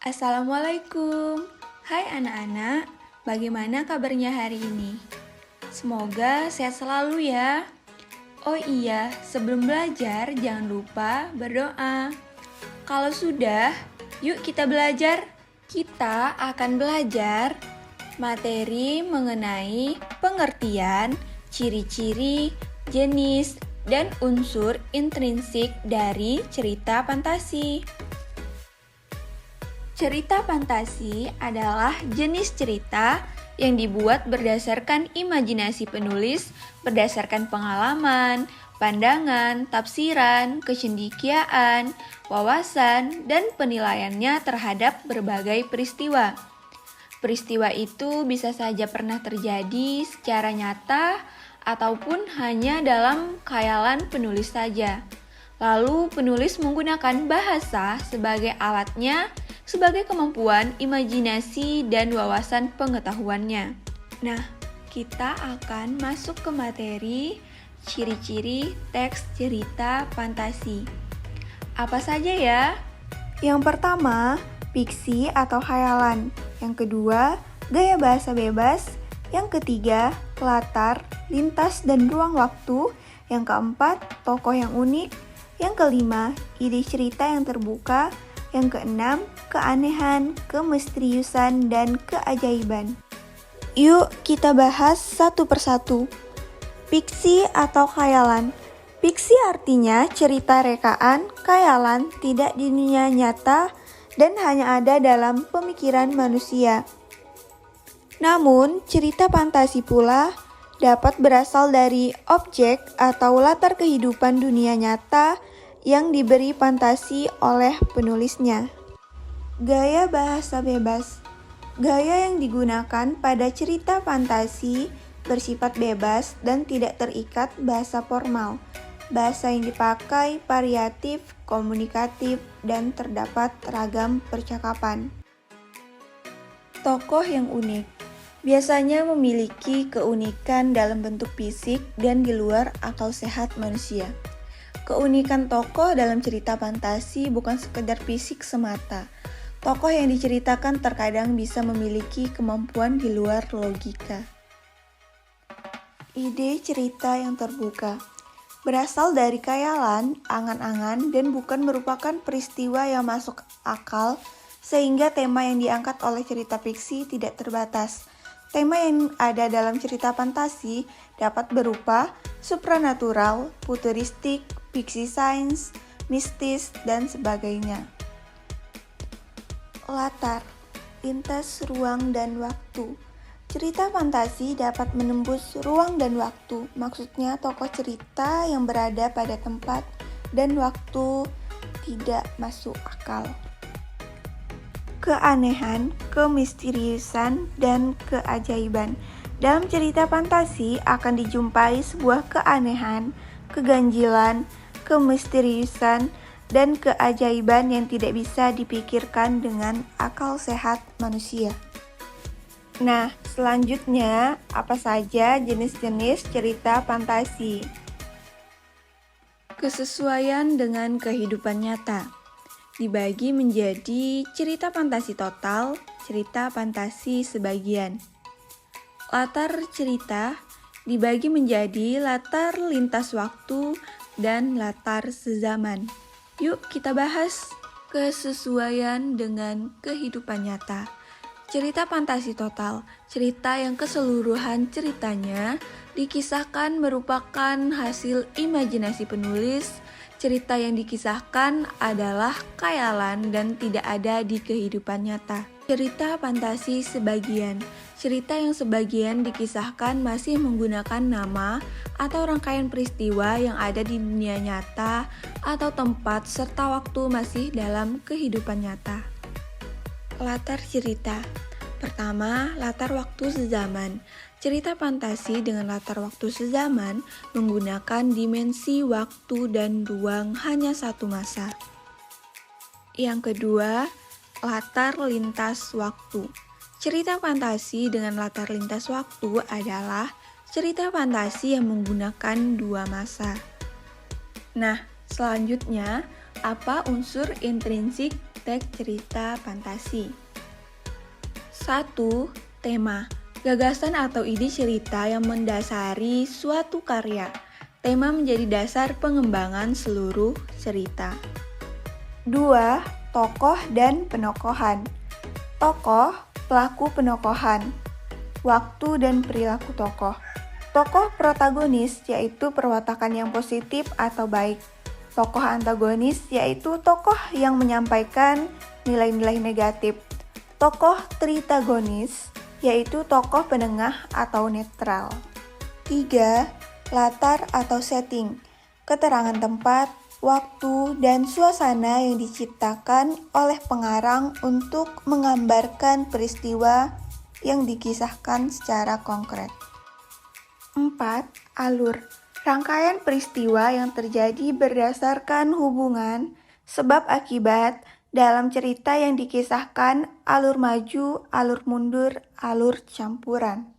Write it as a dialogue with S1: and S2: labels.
S1: Assalamualaikum. Hai anak-anak, bagaimana kabarnya hari ini? Semoga sehat selalu ya. Oh iya, sebelum belajar jangan lupa berdoa. Kalau sudah, yuk kita belajar. Kita akan belajar materi mengenai pengertian, ciri-ciri, jenis, dan unsur intrinsik dari cerita fantasi. Cerita fantasi adalah jenis cerita yang dibuat berdasarkan imajinasi penulis, berdasarkan pengalaman, pandangan, tafsiran, kecendikiaan, wawasan, dan penilaiannya terhadap berbagai peristiwa. Peristiwa itu bisa saja pernah terjadi secara nyata ataupun hanya dalam khayalan penulis saja. Lalu penulis menggunakan bahasa sebagai alatnya, sebagai kemampuan imajinasi dan wawasan pengetahuannya. Nah, kita akan masuk ke materi ciri-ciri teks cerita fantasi. Apa saja ya? Yang pertama, fiksi atau khayalan. Yang kedua, gaya bahasa bebas. Yang ketiga, latar, lintas dan ruang waktu. Yang keempat, tokoh yang unik. Yang kelima, ide cerita yang terbuka. Yang keenam, keanehan, kemisteriusan, dan keajaiban. Yuk kita bahas satu persatu. Fiksi atau khayalan. Fiksi artinya cerita rekaan, khayalan, tidak di dunia nyata, dan hanya ada dalam pemikiran manusia. Namun, cerita fantasi pula dapat berasal dari objek atau latar kehidupan dunia nyata yang diberi fantasi oleh penulisnya. Gaya bahasa bebas. Gaya yang digunakan pada cerita fantasi bersifat bebas dan tidak terikat bahasa formal. Bahasa yang dipakai variatif, komunikatif, dan terdapat ragam percakapan. Tokoh yang unik. Biasanya memiliki keunikan dalam bentuk fisik dan di luar akal sehat manusia. Keunikan tokoh dalam cerita fantasi bukan sekedar fisik semata. Tokoh yang diceritakan terkadang bisa memiliki kemampuan di luar logika. Ide cerita yang terbuka berasal dari khayalan, angan-angan, dan bukan merupakan peristiwa yang masuk akal, sehingga tema yang diangkat oleh cerita fiksi tidak terbatas. Tema yang ada dalam cerita fantasi dapat berupa supranatural, futuristik, fiksi sains, mistis, dan sebagainya. Latar, lintas ruang dan waktu. Cerita fantasi dapat menembus ruang dan waktu, maksudnya tokoh cerita yang berada pada tempat dan waktu tidak masuk akal. Keanehan, kemisteriusan, dan keajaiban. Dalam cerita fantasi akan dijumpai sebuah keanehan, keganjilan, kemisteriusan, dan keajaiban yang tidak bisa dipikirkan dengan akal sehat manusia. Nah, selanjutnya apa saja jenis-jenis cerita fantasi? Kesesuaian dengan kehidupan nyata. Dibagi menjadi cerita fantasi total, cerita fantasi sebagian. Latar cerita dibagi menjadi latar lintas waktu dan latar sezaman. Yuk kita bahas kesesuaian dengan kehidupan nyata. Cerita fantasi total, cerita yang keseluruhan ceritanya dikisahkan merupakan hasil imajinasi penulis. Cerita yang dikisahkan adalah khayalan dan tidak ada di kehidupan nyata. Cerita fantasi sebagian. Cerita yang sebagian dikisahkan masih menggunakan nama atau rangkaian peristiwa yang ada di dunia nyata atau tempat serta waktu masih dalam kehidupan nyata. Latar cerita. Pertama, latar waktu sezaman. Cerita fantasi dengan latar waktu sezaman menggunakan dimensi waktu dan ruang hanya satu masa. Yang kedua, latar lintas waktu. Cerita fantasi dengan latar lintas waktu adalah cerita fantasi yang menggunakan dua masa. Nah, selanjutnya, apa unsur intrinsik praktek cerita fantasi. 1. Tema. Gagasan atau ide cerita yang mendasari suatu karya. Tema menjadi dasar pengembangan seluruh cerita. 2. Tokoh dan penokohan. Tokoh, pelaku penokohan. Waktu dan perilaku tokoh. Tokoh protagonis yaitu perwatakan yang positif atau baik. Tokoh antagonis yaitu tokoh yang menyampaikan nilai-nilai negatif. Tokoh tritagonis yaitu tokoh penengah atau netral. 3. Latar atau setting. Keterangan tempat, waktu, dan suasana yang diciptakan oleh pengarang untuk menggambarkan peristiwa yang dikisahkan secara konkret. 4. Alur. Rangkaian peristiwa yang terjadi berdasarkan hubungan sebab akibat dalam cerita yang dikisahkan, alur maju, alur mundur, alur campuran.